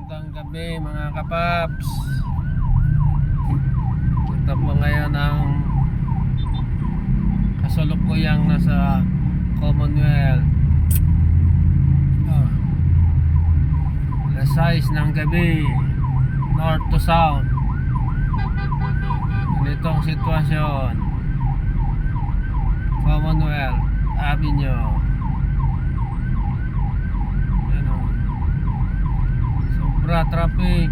Magandang gabi mga kapaps. Punta po ngayon ang kasalukuyang nasa Commonwealth. Alas 6 ng gabi, north to south. Ganitong sitwasyon. Commonwealth Avenue. Sobra traffic.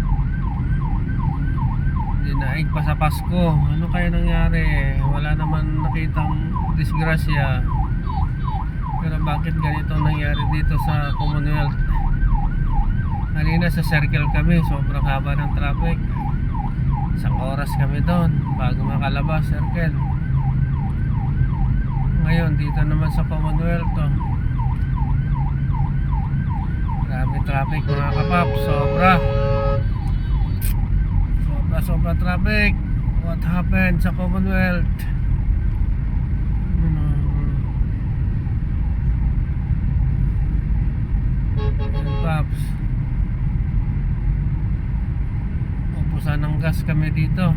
Dinaig pa sa Pasko. Ano kaya nangyari? Wala naman nakitang disgrasya. Pero bakit ganito nangyari dito sa Commonwealth? Kanina sa circle kami, sobrang haba ng traffic. Isang oras kami doon bago makalabas circle. Ngayon dito naman sa Commonwealth to. Grabe traffic mga kapap. Sobra traffic. What happened sa Commonwealth? Paps, upusan ng gas kami dito.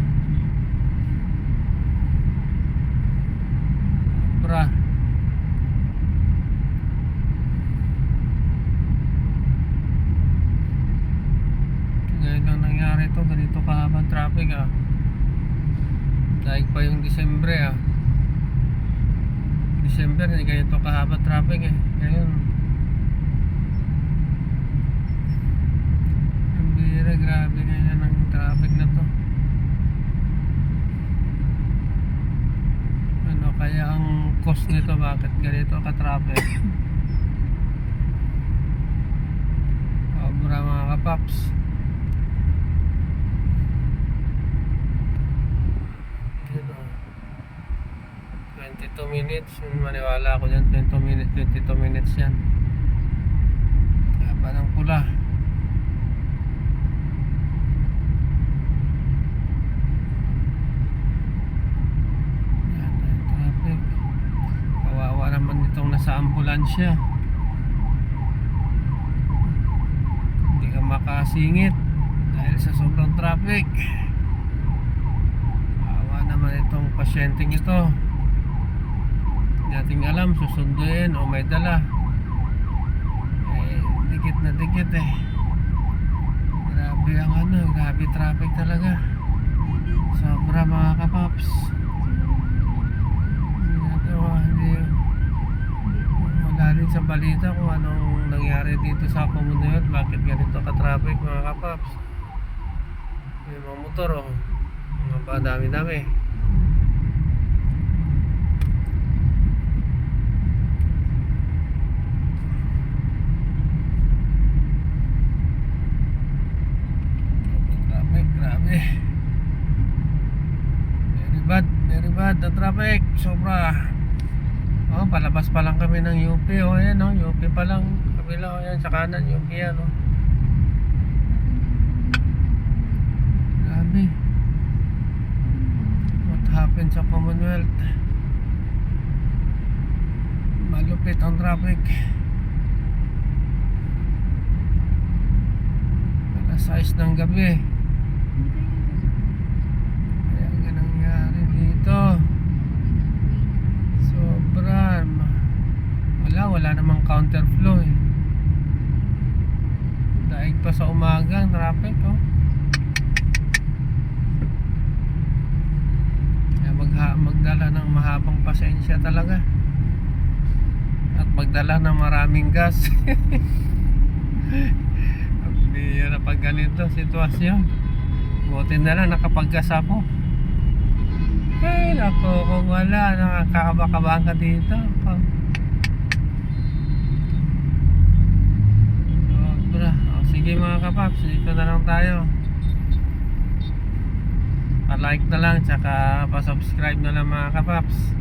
Sobra. Ngayon lang nangyari to, ganito kahabang traffic Daig pa yung Disyembre Disyembre, hindi ganito kahabang traffic Ngayon ang bira, grabe ganyan ang traffic na to. Ano kaya ang cost nito, bakit ganito ka-traffic? Sobra mga kapaps. 22 minutes, maniwala ako dyan. 22 minutes yan. Kaya pa ng pula. Yan, traffic. Kawawa naman itong nasa ambulansya. Hindi ka makasingit dahil sa sobrang traffic. Kawawa naman itong pasyenteng ito. Nating alam susunduin o may dala dikit na dikit grabe ang grabe traffic talaga, sobra mga kapaps. Hindi wala rin sa balita kung anong nangyari dito sa Commonwealth, bakit ganito ka traffic mga kapaps. May mga motor mga dami-dami. Very bad the traffic, sobra. Palabas pa lang kami ng UP. Ayan UP pa lang. Kabila ayan sa kanan UP yan Grabe. What happened sa Commonwealth? Malupit ang traffic. Alas 6 ng gabi. Sobra. Wala namang counterflow daig pa sa umaga ang traffic Kaya magdala ng mahabang pasensya talaga at magdala ng maraming gas. Bira pag ganito sitwasyon. Buti na lang nakapaggas ako. Ay nako, kung wala, nakakabakabahan ka dito. Sige mga kapaps, dito na lang tayo. Pa-like na lang, tsaka pa-subscribe na lang mga kapaps.